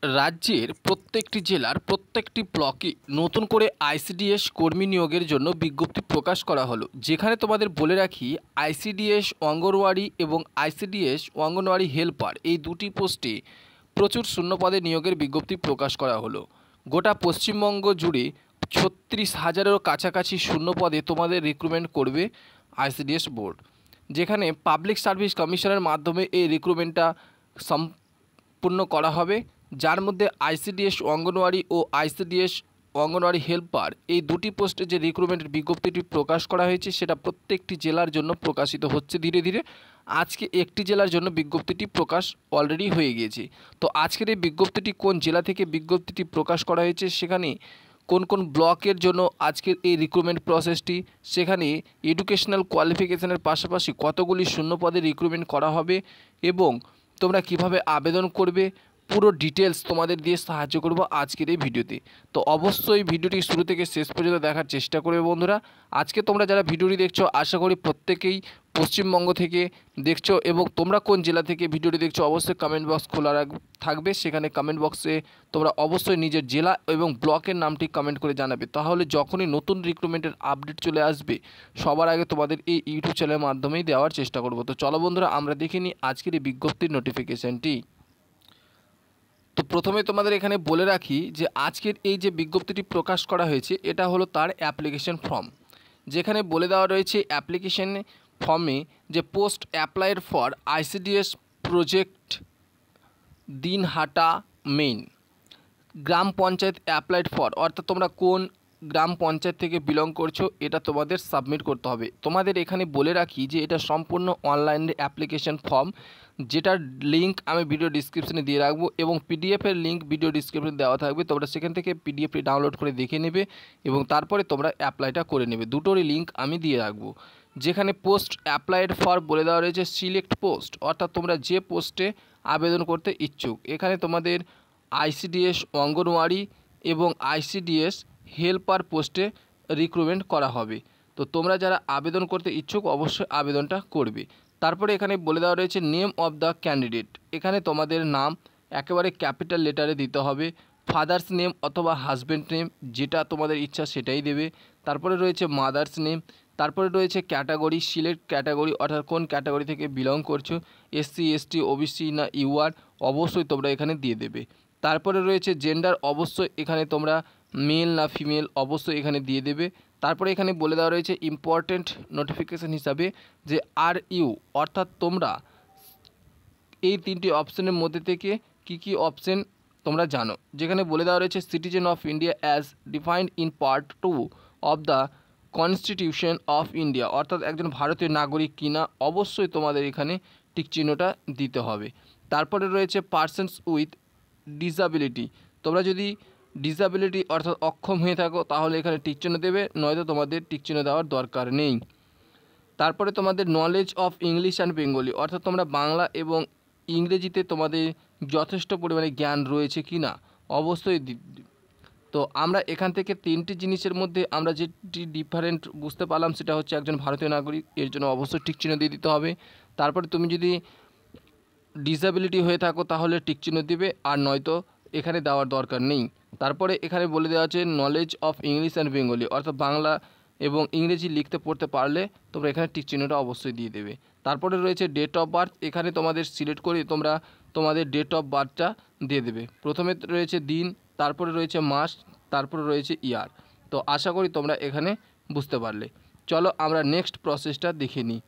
রাজ্যের প্রত্যেকটি জেলার প্রত্যেকটি ব্লকে নতুন করে আইসিডিএস কর্মী নিয়োগের জন্য বিজ্ঞপ্তি প্রকাশ করা হলো। যেখানে তোমাদের বলে রাখি, আইসিডিএস অঙ্গনওয়াড়ি এবং আইসিডিএস অঙ্গনওয়াড়ি হেল্পার এই দুটি পোস্টে প্রচুর শূন্যপদে নিয়োগের বিজ্ঞপ্তি প্রকাশ করা হলো। গোটা পশ্চিমবঙ্গ জুড়ে 36,000-এরও কাছাকাছি শূন্যপদে তোমাদের রিক্রুটমেন্ট করবে আইসিডিএস বোর্ড, যেখানে পাবলিক সার্ভিস কমিশনের মাধ্যমে এই রিক্রুটমেন্টটা সম্পূর্ণ করা হবে। যার মধ্যে আইসিডিএস অঙ্গনওয়াড়ি ও আইসিডিএস অঙ্গনওয়াড়ি হেল্পার এই দুটি পোস্টে যে রিক্রুটমেন্টের বিজ্ঞপ্তিটি প্রকাশ করা হয়েছে সেটা প্রত্যেকটি জেলার জন্য প্রকাশিত হচ্ছে ধীরে ধীরে। আজকে একটি জেলার জন্য বিজ্ঞপ্তিটি প্রকাশ অলরেডি হয়ে গিয়েছে। তো আজকের এই বিজ্ঞপ্তিটি কোন জেলা থেকে বিজ্ঞপ্তিটি প্রকাশ করা হয়েছে, সেখানে কোন কোন ব্লকের জন্য আজকের এই রিক্রুটমেন্ট প্রসেসটি, সেখানে এডুকেশনাল কোয়ালিফিকেশনের পাশাপাশি কতগুলি শূন্যপদে রিক্রুটমেন্ট করা হবে এবং তোমরা কিভাবে আবেদন করবে, পুরো ডিটেলস তোমাদের দিয়ে সাহায্য করব আজকের এই ভিডিওতে। তো অবশ্যই ভিডিওটি শুরু থেকে শেষ পর্যন্ত দেখার চেষ্টা করবে বন্ধুরা। আজকে তোমরা যারা ভিডিওটি দেখছো আশা করি প্রত্যেকেই পশ্চিমবঙ্গ থেকে দেখছো, এবং তোমরা কোন জেলা থেকে ভিডিওটি দেখছো অবশ্যই কমেন্ট বক্স খোলা থাকবে। সেখানে কমেন্ট বক্সে তোমরা অবশ্যই নিজের জেলা এবং ব্লকের নামটি কমেন্ট করে জানাবে। তাহলে যখনই নতুন রিক্রুটমেন্টের আপডেট চলে আসবে সবার আগে তোমাদের এই ইউটিউব চ্যানেলের মাধ্যমেই দেওয়ার চেষ্টা করব। তো চলো বন্ধুরা, আমরা দেখে নিই আজকের এই বিজ্ঞপ্তির নোটিফিকেশানটি। তো প্রথমে তোমাদের এখানে বলে রাখি যে আজকের এই যে বিজ্ঞপ্তিটি প্রকাশ করা হয়েছে এটা হলো তার অ্যাপ্লিকেশন ফর্ম, যেখানে বলে দেওয়া রয়েছে অ্যাপ্লিকেশন ফর্মে যে post applied for ICDS project Dinhata main gram panchayat applied for, অর্থাৎ তোমরা কোন গ্রাম পঞ্চায়েত থেকে বিলং করছো এটা তোমাদের সাবমিট করতে হবে। তোমাদের এখানে বলে রাখি যে এটা সম্পূর্ণ অনলাইনে অ্যাপ্লিকেশন ফর্ম, যেটার লিঙ্ক আমি ভিডিও ডিসক্রিপশনে দিয়ে রাখবো এবং পিডিএফের লিঙ্ক ভিডিও ডিসক্রিপশনে দেওয়া থাকবে। তোমরা সেখান থেকে পিডিএফটি ডাউনলোড করে দেখে নেবে এবং তারপরে তোমরা অ্যাপ্লাইটা করে নেবে। দুটোরই লিঙ্ক আমি দিয়ে রাখবো। যেখানে পোস্ট অ্যাপ্লাইড ফর বলে দেওয়া রয়েছে সিলেক্ট পোস্ট, অর্থাৎ তোমরা যে পোস্টে আবেদন করতে ইচ্ছুক। এখানে তোমাদের আইসিডিএস অঙ্গনওয়াড়ি এবং আইসিডিএস হেল্পার পোস্টে রিক্রুটমেন্ট করা হবে। তো তোমরা যারা আবেদন করতে ইচ্ছুক অবশ্যই আবেদনটা করবে। তারপরে এখানে বলে দেওয়া রয়েছে নেম অফ দ্য ক্যান্ডিডেট, এখানে তোমাদের নাম একেবারে ক্যাপিটাল লেটারে দিতে হবে। ফাদার্স নেম অথবা হাজব্যান্ড নেম, যেটা তোমাদের ইচ্ছা সেটাই দেবে। তারপরে রয়েছে মাদার্স নেম। তারপরে রয়েছে ক্যাটাগরি, সিলেক্ট ক্যাটাগরি, অর্থাৎ কোন ক্যাটাগরি থেকে বিলং করছো, এসসি এসটি ওবিসি না ইউআর, অবশ্যই তোমরা এখানে দিয়ে দেবে। তারপরে রয়েছে জেন্ডার, অবশ্যই এখানে তোমরা মেল না ফিমেল অবশ্যই এখানে দিয়ে দেবে। তারপরে এখানে বলে দেওয়া রয়েছে ইম্পর্টেন্ট নোটিফিকেশান হিসাবে যে আর ইউ, অর্থাৎ তোমরা এই তিনটি অপশানের মধ্যে থেকে কি অপশান তোমরা জানো। যেখানে বলে দেওয়া রয়েছে citizen of India as defined in part 2 of the constitution of India, অর্থাৎ একজন ভারতীয় নাগরিক কিনা অবশ্যই তোমাদের এখানে টিক চিহ্নটা দিতে হবে। তারপরে রয়েছে পারসনস উইথ ডিসএবিলিটি, তোমরা যদি ডিসএবিলিটি অর্থাৎ অক্ষম হয়ে থাকো তাহলে এখানে টিক চিহ্ন দেবে, নয়তো তোমাদের টিক চিহ্ন দেওয়ার দরকার নেই। তারপরে তোমাদের knowledge of English and Bengali, অর্থাৎ তোমরা বাংলা এবং ইংরেজিতে তোমাদের যথেষ্ট পরিমাণে জ্ঞান রয়েছে কি না অবশ্যই। তো আমরা এখান থেকে তিনটি জিনিসের মধ্যে আমরা যেটি ডিফারেন্ট বুঝতে পারলাম সেটা হচ্ছে একজন ভারতীয় নাগরিক, এর জন্য অবশ্যই টিক চিহ্ন দিয়ে দিতে হবে। তারপরে তুমি যদি ডিসএবিলিটি হয়ে থাকো তাহলে টিক চিহ্ন দিবে, আর নয়তো এখানে দেওয়ার দরকার নেই। তারপরে এখানে বলে দেওয়া আছে knowledge of English and Bengali, অর্থাৎ বাংলা এবং ইংরেজি লিখতে পড়তে পারলে তোমরা এখানে টিক চিহ্নটা অবশ্যই দিয়ে দেবে। তারপরে রয়েছে ডেট অফ বার্থ, এখানে তোমাদের সিলেক্ট করে তোমরা তোমাদের ডেট অফ বার্থটা দিয়ে দেবে। প্রথমে রয়েছে দিন, তারপরে রয়েছে মাস, তারপরে রয়েছে ইয়ার। তো আশা করি তোমরা এখানে বুঝতে পারলে। চলো আমরা নেক্সট প্রসেসটা দেখে নিই।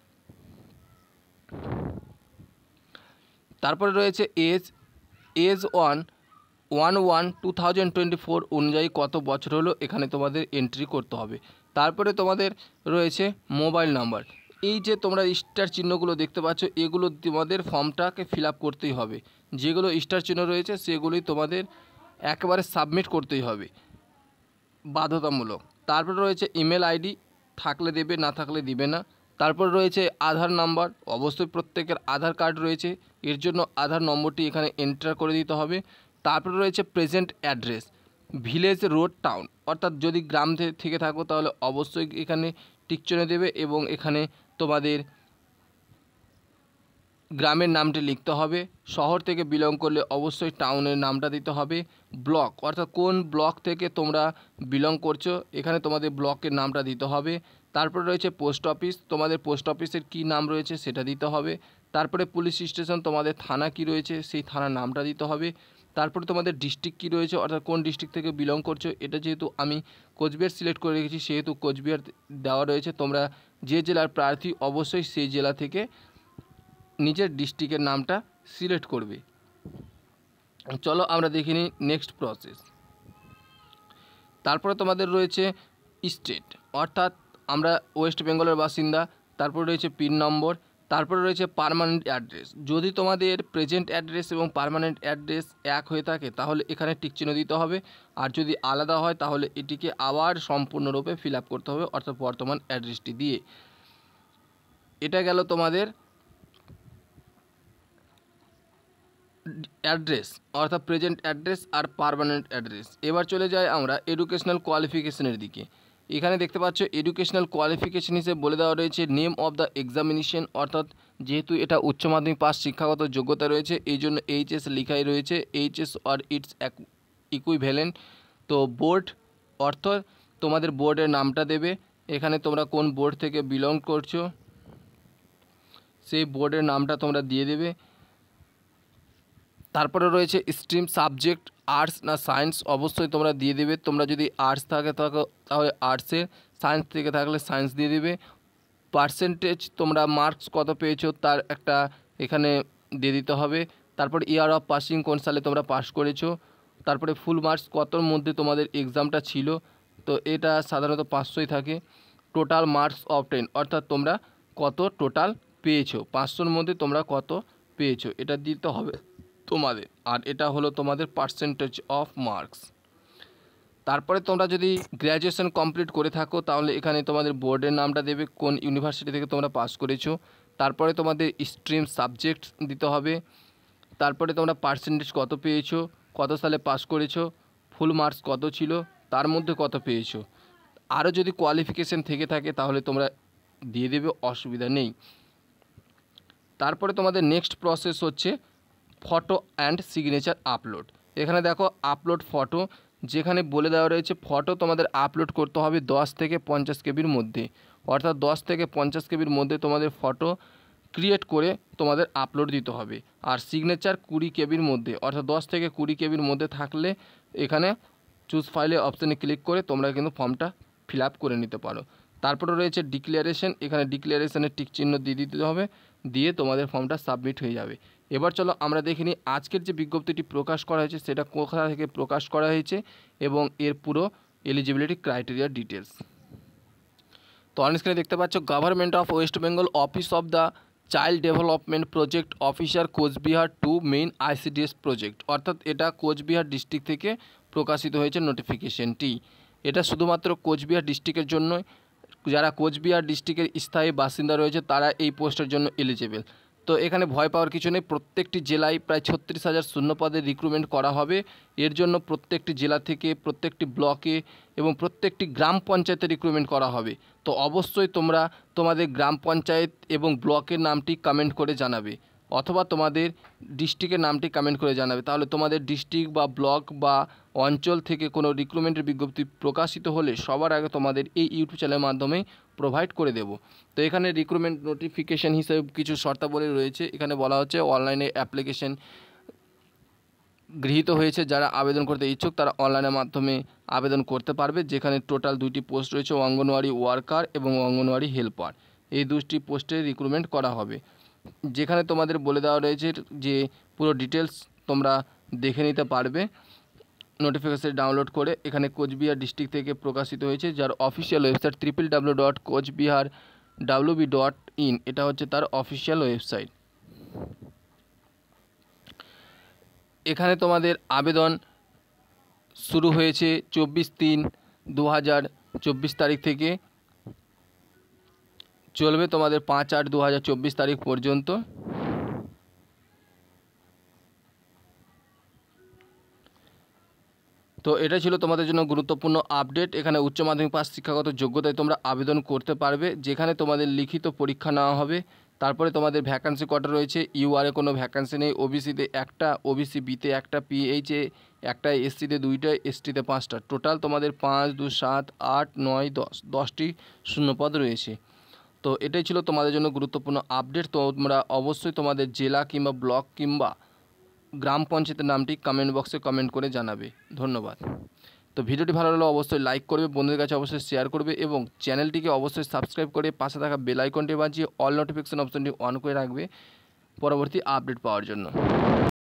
তারপরে রয়েছে এজ 1/1/2024 অনুযায়ী কত বছর হলো এখানে তোমাদের এন্ট্রি করতে হবে। তারপরে তোমাদের রয়েছে মোবাইল নাম্বার, এই যে তোমরা স্টার চিহ্নগুলো দেখতে পাচ্ছ এগুলো তোমাদের ফর্মটাকে ফিল আপ করতেই হবে। যেগুলো স্টার চিহ্ন রয়েছে সেগুলোই তোমাদের একেবারে সাবমিট করতেই হবে, বাধ্যতামূলক। তারপরে রয়েছে ইমেল আইডি, থাকলে দেবে না থাকলে দিবে না। তারপর রয়েছে আধার নাম্বার, অবশ্যই প্রত্যেকের আধার কার্ড রয়েছে, এর জন্য আধার নম্বরটি এখানে এন্টার করে দিতে হবে। তারপরে রয়েছে present address, village road town, অর্থাৎ যদি গ্রাম থেকে থাকো তাহলে অবশ্যই এখানে টিক চিহ্ন দেবে এবং এখানে তোমাদের গ্রামের নামটি লিখতে হবে। শহর থেকে বিলং করলে অবশ্যই টাউনের নামটা দিতে হবে। ব্লক অর্থাৎ কোন ব্লক থেকে তোমরা বিলং করছো, এখানে তোমাদের ব্লকের নামটা দিতে হবে। তারপরে রয়েছে পোস্ট অফিস, তোমাদের পোস্ট অফিসের কী নাম রয়েছে সেটা দিতে হবে। তারপরে পুলিশ স্টেশন, তোমাদের থানা কি রয়েছে সেই থানার নামটা দিতে হবে। তারপরে তোমাদের ডিস্ট্রিক্ট কী রয়েছে, অর্থাৎ কোন ডিস্ট্রিক্ট থেকে বিলং করছো। এটা যেহেতু আমি কোচবিহার সিলেক্ট করে রেখেছি সেহেতু কোচবিহার দেওয়া রয়েছে। তোমরা যে জেলার প্রার্থী অবশ্যই সেই জেলা থেকে নিজের ডিস্ট্রিক্টের নামটা সিলেক্ট করবে। চলো আমরা দেখে নিই নেক্সট প্রসেস। তারপরে তোমাদের রয়েছে স্টেট, অর্থাৎ আমরা ওয়েস্ট বেঙ্গলের বাসিন্দা। তারপরে রয়েছে পিন নম্বর। তারপরে রয়েছে পার্মানেন্ট অ্যাড্রেস। যদি তোমাদের প্রেজেন্ট অ্যাড্রেস এবং পার্মানেন্ট অ্যাড্রেস এক হয়ে থাকে তাহলে এখানে টিক চিহ্ন দিতে হবে, আর যদি আলাদা হয় তাহলে এটিকে আবার সম্পূর্ণরূপে ফিল আপ করতে হবে, অর্থাৎ বর্তমান অ্যাড্রেসটি দিয়ে। এটা গেল তোমাদের অ্যাড্রেস, অর্থাৎ প্রেজেন্ট অ্যাড্রেস আর পার্মানেন্ট অ্যাড্রেস। এবার চলে যাই আমরা এডুকেশনাল কোয়ালিফিকেশনের দিকে। এখানে দেখতে পাচ্ছ এডুকেশনাল কোয়ালিফিকেশন হিসেবে বলে দেওয়া রয়েছে নেম অফ দ্য এক্সামিনেশন, অর্থাৎ যেহেতু এটা উচ্চ মাধ্যমিক পাস শিক্ষাগত যোগ্যতা রয়েছে এই জন্য এইচএস লেখাই রয়েছে, এইচএস অর ইটস ইকুইভ্যালেন্ট। তো বোর্ড অর্থাৎ তোমাদের বোর্ডের নামটা দেবে, এখানে তোমরা কোন বোর্ড থেকে বিলং করছো সেই বোর্ডের নামটা তোমরা দিয়ে দেবে। তারপরে রয়েছে স্ট্রিম, সাবজেক্ট আর্টস না সায়েন্স অবশ্যই তোমরা দিয়ে দেবে। তোমরা যদি আর্টস থাকে তাহলে আর্টসের, সায়েন্স থেকে থাকলে সায়েন্স দিয়ে দেবে। পার্সেন্টেজ তোমরা মার্কস কত পেয়েছো তার একটা এখানে দিয়ে দিতে হবে। তারপরে ইয়ার অফ পাসিং, কোন সালে তোমরা পাস করেছো। তারপরে ফুল মার্কস কতর মধ্যে তোমাদের এক্সামটা ছিল, তো এটা সাধারণত 500ই থাকে। টোটাল মার্কস অফ 10, অর্থাৎ তোমরা কত টোটাল পেয়েছো, 500-র মধ্যে তোমরা কত পেয়েছো এটা দিতে হবে তোমাদের। আর এটা হলো তোমাদের পার্সেন্টেজ অফ মার্কস। তারপরে তোমরা যদি গ্র্যাজুয়েশন কমপ্লিট করে থাকো তাহলে এখানে তোমাদের বোর্ডের নামটা দেবে, কোন ইউনিভার্সিটি থেকে তোমরা পাস করেছো। তারপরে তোমাদের স্ট্রিম, সাবজেক্ট দিতে হবে। তারপরে তোমরা পার্সেন্টেজ কত পেয়েছো, কত সালে পাস করেছো, ফুল মার্কস কত ছিল, তার মধ্যে কত পেয়েছো। আরও যদি কোয়ালিফিকেশান থেকে থাকে তাহলে তোমরা দিয়ে দেবে, অসুবিধা নেই। তারপরে তোমাদের নেক্সট প্রসেস হচ্ছে ফটো অ্যান্ড সিগনেচার আপলোড। এখানে দেখো আপলোড ফটো, যেখানে বলে দেওয়া রয়েছে ফটো তোমাদের আপলোড করতে হবে 10 থেকে 50 কেবির মধ্যে, অর্থাৎ 10 থেকে 50 কেবির মধ্যে তোমাদের ফটো ক্রিয়েট করে তোমাদের আপলোড দিতে হবে। আর সিগনেচার 20 কেবির মধ্যে, অর্থাৎ 10 থেকে 20 কেবির মধ্যে থাকলে এখানে চুজ ফাইলে অপশানে ক্লিক করে তোমরা কিন্তু ফর্মটা ফিল আপ করে নিতে পারো। তারপরে রয়েছে ডিক্লারেশন, এখানে ডিক্লারেশনের টিক চিহ্ন দিয়ে দিতে হবে, দিয়ে তোমাদের ফর্মটা সাবমিট হয়ে যাবে। এবার চলো আমরা দেখে নিই আজকের যে বিজ্ঞপ্তিটি প্রকাশ করা হয়েছে সেটা কোথা থেকে প্রকাশ করা হয়েছে এবং এর পুরো এলিজিবিলিটি ক্রাইটেরিয়া ডিটেলস। তো অন স্ক্রিনে দেখতে পাচ্ছ government of West Bengal, office of the child development project officer, Coochbehar to main ICDS project, অর্থাৎ এটা কোচবিহার ডিস্ট্রিক্ট থেকে প্রকাশিত হয়েছে নোটিফিকেশনটি। এটা শুধুমাত্র কোচবিহার ডিস্ট্রিক্টের জন্য, যারা কোচবিহার ডিস্ট্রিক্টের স্থায়ী বাসিন্দা রয়েছে তারা এই পোস্টের জন্য এলিজিবল। তো এখানে ভয় পাওয়ার কিছু নেই, প্রত্যেকটি জেলায় প্রায় 36,000 শূন্য পদে রিক্রুটমেন্ট করা হবে। এর জন্য প্রত্যেকটি জেলা থেকে প্রত্যেকটি ব্লকে এবং প্রত্যেকটি গ্রাম পঞ্চায়েতে রিক্রুটমেন্ট করা হবে। তো অবশ্যই তোমরা তোমাদের গ্রাম পঞ্চায়েত এবং ব্লকের নামটি কমেন্ট করে জানাবে, অথবা তোমাদের ডিস্ট্রিক্টের নামটি কমেন্ট করে জানাবে, তাহলে তোমাদের ডিস্ট্রিক্ট বা ব্লক বা অঞ্চল থেকে কোনো রিক্রুটমেন্টের বিজ্ঞপ্তি প্রকাশিত হলে সবার আগে তোমাদের এই ইউটিউব চ্যানেলের মাধ্যমে প্রোভাইড করে দেব। তো এখানে রিক্রুটমেন্ট নোটিফিকেশান হিসেবে কিছু শর্তাবলী রয়েছে। এখানে বলা হচ্ছে অনলাইনে অ্যাপ্লিকেশন গৃহীত হয়েছে, যারা আবেদন করতে ইচ্ছুক তারা অনলাইনের মাধ্যমে আবেদন করতে পারবে। যেখানে টোটাল 2টি পোস্ট রয়েছে, অঙ্গনওয়াড়ি ওয়ার্কার এবং অঙ্গনওয়াড়ি হেল্পার, এই 2টি পোস্টে রিক্রুটমেন্ট করা হবে। যেখানে তোমাদের বলে দেওয়া রয়েছে যে পুরো ডিটেলস তোমরা দেখে নিতে পারবে নোটিফিকেশন ডাউনলোড করে। এখানে কোচবিহার ডিস্ট্রিক্ট থেকে প্রকাশিত হয়েছে, যার অফিসিয়াল ওয়েবসাইট www.coachbihar.wb.in, এটা হচ্ছে তার অফিসিয়াল ওয়েবসাইট। এখানে তোমাদের আবেদন শুরু হয়েছে 24/3/2024 তারিখ থেকে, চলবে তোমাদের 5/8/2024 তারিখ পর্যন্ত। তো এটা ছিল তোমাদের জন্য গুরুত্বপূর্ণ আপডেট। এখানে উচ্চ মাধ্যমিক পাস শিক্ষাগত যোগ্যতায় তোমরা আবেদন করতে পারবে, যেখানে তোমাদের লিখিত পরীক্ষা নেওয়া হবে, তারপরে তোমাদের ভ্যাকান্সি কটা রয়েছে, ইউআরে কোনো ভ্যাকান্সি নেই, ওবিসিতে একটা, ওবিসি বিতে একটা, পিএইচে একটা, এসসিতে দুইটা, এসটিতে 5টা, টোটাল তোমাদের 5 2 7 8 9 10 10টি শূন্যপদ রয়েছে। তো এটাই ছিল তোমাদের জন্য গুরুত্বপূর্ণ আপডেট। তোমরা অবশ্যই তোমাদের জেলা কিংবা ব্লক কিংবা গ্রাম পঞ্চায়েতের নামটি কমেন্ট বক্সে কমেন্ট করে জানাবে। ধন্যবাদ। তো ভিডিওটি ভালো লাগলে অবশ্যই লাইক করবে, বন্ধুদের কাছে অবশ্যই শেয়ার করবে এবং চ্যানেলটিকে অবশ্যই সাবস্ক্রাইব করে পাশে থাকা বেল আইকনটি বাজিয়ে অল নোটিফিকেশন অপশনটি অন করে রাখবে পরবর্তী আপডেট পাওয়ার জন্য।